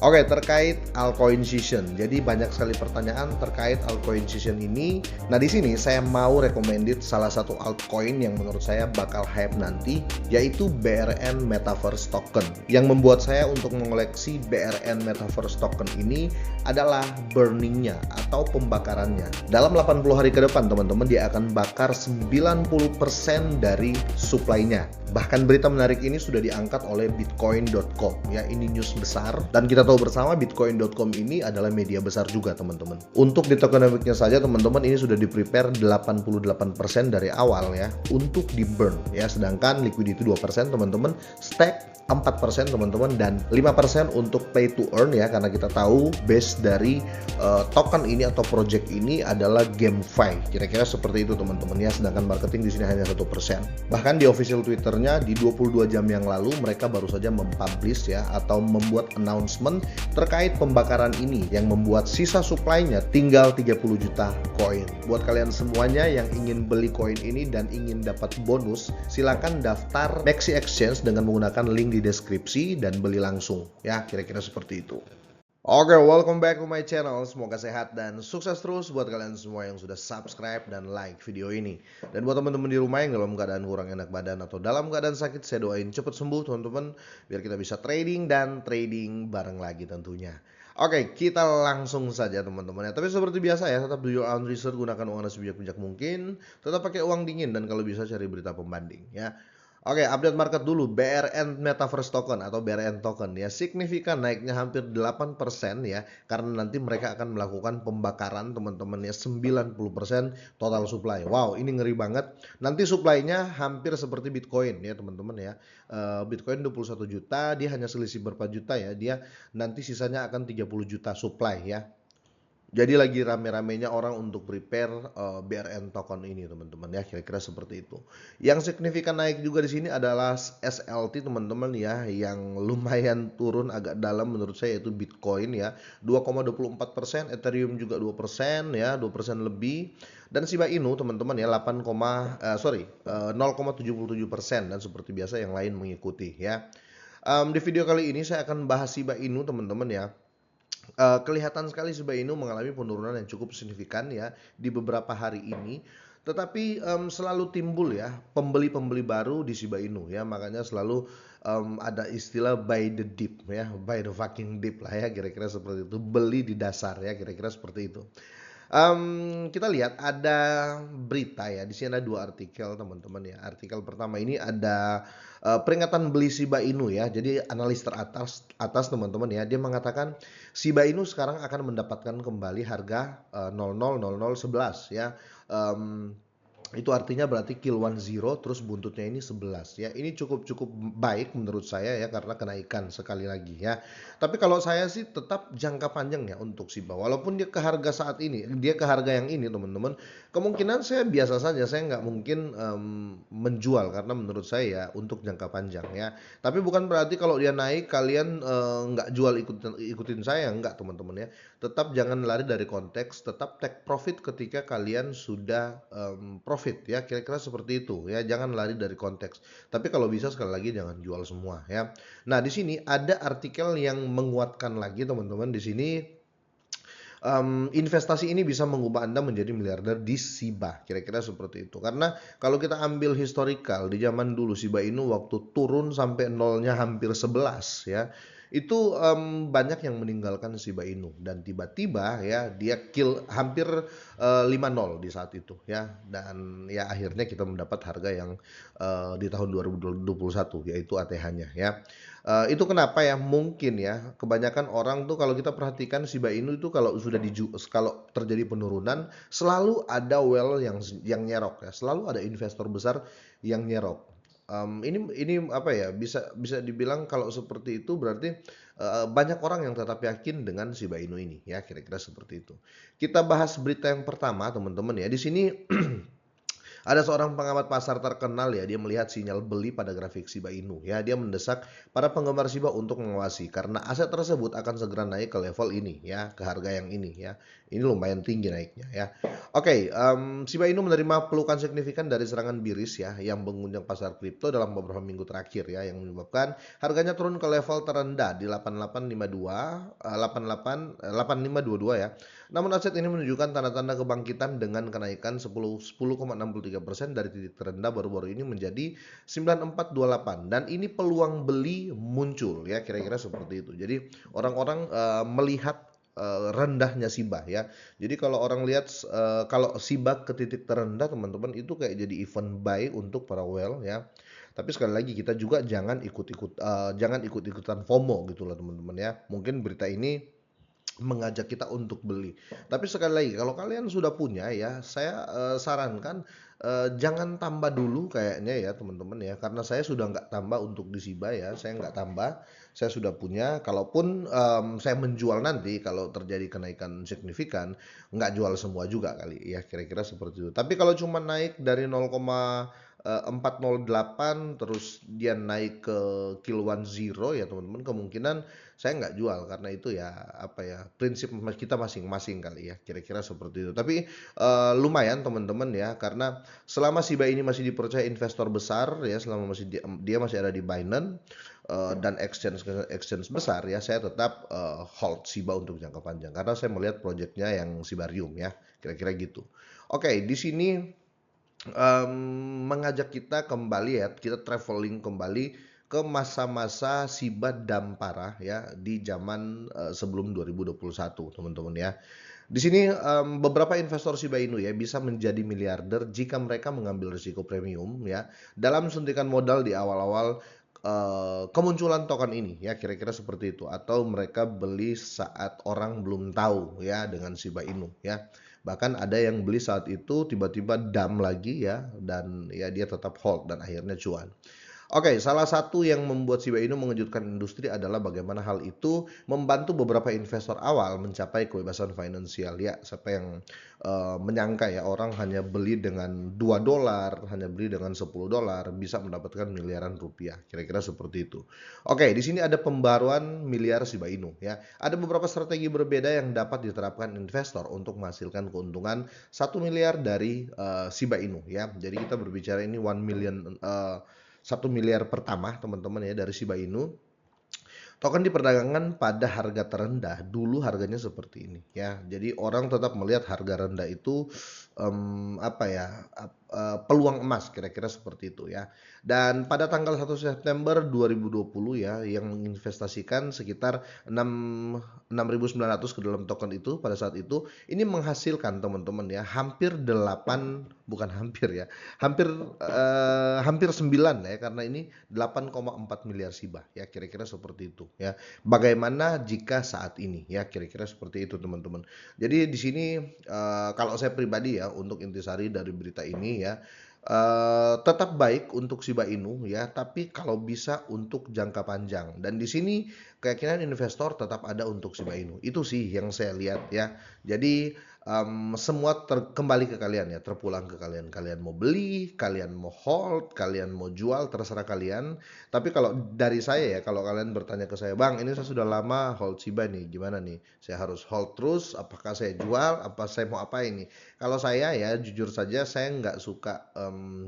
Oke, terkait altcoin season. Jadi banyak sekali pertanyaan terkait altcoin season ini. Nah, di sini saya mau recommended salah satu altcoin yang menurut saya bakal hype nanti, yaitu BRN Metaverse Token. Yang membuat saya untuk mengoleksi BRN Metaverse Token ini adalah burningnya atau pembakarannya. Dalam 80 hari ke depan, teman-teman, dia akan bakar 90% dari supply-nya. Bahkan berita menarik ini sudah diangkat oleh Bitcoin.com ya, ini news besar dan kita tahu bersama Bitcoin.com ini adalah media besar juga, teman-teman. Untuk di tokenomics-nya saja, teman-teman, ini sudah di-prepare 88% dari awal ya untuk di-burn ya, sedangkan liquidity 2%, teman-teman, stack 4%, teman-teman, dan 5% untuk pay to earn ya, karena kita tahu base dari token ini atau project ini adalah GameFi. Kira-kira seperti itu, teman-teman ya, sedangkan marketing di sini hanya 1%. Bahkan di official Twitternya di 22 jam yang lalu mereka baru saja mempublish ya atau membuat announcement terkait pembakaran ini yang membuat sisa supply-nya tinggal 30 juta koin. Buat kalian semuanya yang ingin beli koin ini dan ingin dapat bonus, silakan daftar Maxi Exchange dengan menggunakan link di deskripsi dan beli langsung ya, kira-kira seperti itu. Oke, welcome back to my channel. Semoga sehat dan sukses terus buat kalian semua yang sudah subscribe dan like video ini. Dan buat teman-teman di rumah yang dalam keadaan kurang enak badan atau dalam keadaan sakit, saya doain cepet sembuh, teman-teman, biar kita bisa trading dan trading bareng lagi tentunya. Oke, kita langsung saja, teman-teman ya. Tapi seperti biasa ya, tetap do your own research, gunakan uang sebijak-bijak mungkin, tetap pakai uang dingin, dan kalau bisa cari berita pembanding ya. Oke, update market dulu. BRN Metaverse Token atau BRN Token ya, signifikan naiknya hampir 8% ya, karena nanti mereka akan melakukan pembakaran, teman-teman ya, 90% total supply. Wow, ini ngeri banget. Nanti supply-nya hampir seperti Bitcoin ya, teman-teman ya. Bitcoin 21 juta, dia hanya selisih berapa juta ya. Dia nanti sisanya akan 30 juta supply ya. Jadi lagi rame-ramenya orang untuk prepare BRN token ini, teman-teman ya, kira-kira seperti itu. Yang signifikan naik juga di sini adalah SLT, teman-teman ya, yang lumayan turun agak dalam menurut saya, yaitu Bitcoin ya, 2,24%, Ethereum juga 2% ya, 2% lebih, dan Shiba Inu, teman-teman ya, 0,77%, dan seperti biasa yang lain mengikuti ya. Di video kali ini saya akan bahas Shiba Inu, teman-teman ya. Kelihatan sekali Shiba Inu mengalami penurunan yang cukup signifikan ya di beberapa hari ini. Tetapi selalu timbul ya pembeli-pembeli baru di Shiba Inu ya, makanya selalu ada istilah buy the dip ya, buy the fucking dip lah ya, kira-kira seperti itu. Beli di dasar ya, kira-kira seperti itu. Kita lihat ada berita ya, di sini ada dua artikel, teman-teman ya. Artikel pertama ini ada peringatan beli Shiba Inu ya. Jadi analis teratas teman-teman ya, dia mengatakan Shiba Inu sekarang akan mendapatkan kembali harga 000011 ya. Itu artinya berarti kill 10 terus buntutnya ini 11 ya. Ini cukup baik menurut saya ya, karena kenaikan sekali lagi ya. Tapi kalau saya sih tetap jangka panjang ya untuk Shiba. Walaupun dia ke harga saat ini, dia ke harga yang ini, teman-teman, kemungkinan saya biasa saja. Saya nggak mungkin menjual karena menurut saya ya untuk jangka panjang ya. Tapi bukan berarti kalau dia naik kalian nggak jual, ikutin saya, nggak, teman-teman ya. Tetap jangan lari dari konteks, tetap take profit ketika kalian sudah profit ya, kira-kira seperti itu ya. Jangan lari dari konteks. Tapi kalau bisa sekali lagi jangan jual semua ya. Nah, di sini ada artikel yang menguatkan lagi, teman-teman. Di sini investasi ini bisa mengubah Anda menjadi miliarder di Shiba, kira-kira seperti itu. Karena kalau kita ambil historical di zaman dulu, Shiba Inu waktu turun sampai nolnya hampir 11 ya, itu banyak yang meninggalkan Shiba Inu, dan tiba-tiba ya dia kill hampir 5-0 di saat itu ya, dan ya akhirnya kita mendapat harga yang di tahun 2021 yaitu ATH-nya ya. Itu kenapa ya, mungkin ya kebanyakan orang tuh kalau kita perhatikan Shiba Inu itu kalau sudah kalau terjadi penurunan selalu ada whale yang nyerok ya, selalu ada investor besar yang nyerok. Ini apa ya, bisa dibilang kalau seperti itu berarti banyak orang yang tetap yakin dengan Shiba Inu ini ya, kira-kira seperti itu. Kita bahas berita yang pertama, teman-teman ya. Di sini Ada seorang pengamat pasar terkenal ya, dia melihat sinyal beli pada grafik Shiba Inu ya. Dia mendesak para penggemar Shiba untuk mengawasi karena aset tersebut akan segera naik ke level ini ya, ke harga yang ini ya. Ini lumayan tinggi naiknya ya. Oke, Shiba Inu menerima pelukan signifikan dari serangan biris ya yang mengguncang pasar kripto dalam beberapa minggu terakhir ya, yang menyebabkan harganya turun ke level terendah di 8852 8522 ya. Namun aset ini menunjukkan tanda-tanda kebangkitan dengan kenaikan 10,63% dari titik terendah baru-baru ini menjadi 9428, dan ini peluang beli muncul ya, kira-kira seperti itu. Jadi orang-orang melihat rendahnya Shiba ya. Jadi kalau orang lihat kalau Shiba ke titik terendah teman-teman, itu kayak jadi event buy untuk para whale ya. Tapi sekali lagi kita juga jangan ikut-ikutan FOMO gitu loh teman-teman ya. Mungkin berita ini mengajak kita untuk beli. Tapi sekali lagi kalau kalian sudah punya ya, saya sarankan jangan tambah dulu kayaknya ya teman-teman ya, karena saya sudah nggak tambah untuk di Shiba ya, saya nggak tambah, saya sudah punya. Kalaupun saya menjual nanti kalau terjadi kenaikan signifikan, nggak jual semua juga kali ya, kira-kira seperti itu. Tapi kalau cuma naik dari 0,408 terus dia naik ke kiloan zero ya teman-teman, kemungkinan saya nggak jual, karena itu ya apa ya, prinsip kita masing-masing kali ya, kira-kira seperti itu. Tapi lumayan teman-teman ya, karena selama Shiba ini masih dipercaya investor besar ya, selama dia masih ada di Binance dan exchange besar ya, saya tetap hold Shiba untuk jangka panjang karena saya melihat proyeknya yang Shibarium ya, kira-kira gitu. Oke, di sini mengajak kita kembali ya, kita traveling kembali ke masa-masa Shiba Dampara ya, di zaman sebelum 2021 teman-teman ya. Di sini beberapa investor Shiba Inu ya bisa menjadi miliarder jika mereka mengambil risiko premium ya dalam suntikan modal di awal-awal kemunculan token ini ya, kira-kira seperti itu, atau mereka beli saat orang belum tahu ya dengan Shiba Inu ya. Bahkan ada yang beli saat itu tiba-tiba dump lagi ya, dan ya dia tetap hold dan akhirnya cuan. Oke, salah satu yang membuat Shiba Inu mengejutkan industri adalah bagaimana hal itu membantu beberapa investor awal mencapai kebebasan finansial ya. Siapa yang menyangka ya, orang hanya beli dengan $2, hanya beli dengan $10 bisa mendapatkan miliaran rupiah. Kira-kira seperti itu. Oke, di sini ada pembaruan miliar Shiba Inu ya. Ada beberapa strategi berbeda yang dapat diterapkan investor untuk menghasilkan keuntungan 1 miliar dari Shiba Inu ya. Jadi kita berbicara ini 1 miliar pertama teman-teman ya dari Shiba Inu. Token diperdagangkan pada harga terendah. Dulu harganya seperti ini ya. Jadi orang tetap melihat harga rendah itu apa ya, peluang emas, kira-kira seperti itu ya. Dan pada tanggal 1 September 2020 ya, yang menginvestasikan sekitar 6.900 ke dalam token itu pada saat itu, ini menghasilkan teman-teman ya hampir 8, bukan hampir ya, hampir 9 ya, karena ini 8,4 miliar Shiba ya, kira-kira seperti itu ya. Bagaimana jika saat ini ya, kira-kira seperti itu teman-teman. Jadi di sini kalau saya pribadi ya, untuk intisari dari berita ini ya, tetap baik untuk Shiba Inu ya, tapi kalau bisa untuk jangka panjang. Dan di sini keyakinan investor tetap ada untuk Shiba Inu. Itu sih yang saya lihat ya. Jadi semua kembali ke kalian ya, terpulang ke kalian. Kalian mau beli, kalian mau hold, kalian mau jual, terserah kalian. Tapi kalau dari saya ya, kalau kalian bertanya ke saya, "Bang, ini saya sudah lama hold Shiba nih, gimana nih? Saya harus hold terus? Apakah saya jual? Apa saya mau apa ini?" Kalau saya ya, jujur saja saya nggak suka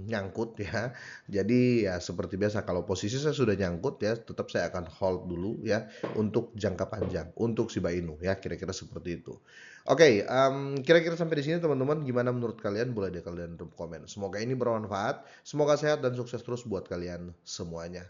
nyangkut ya. Jadi ya seperti biasa, kalau posisi saya sudah nyangkut ya, tetap saya akan hold dulu ya untuk jangka panjang, untuk Shiba Inu ya, kira-kira seperti itu. Oke, kira-kira sampai di sini teman-teman, gimana menurut kalian? Boleh deh kalian komen. Semoga ini bermanfaat, semoga sehat dan sukses terus buat kalian semuanya.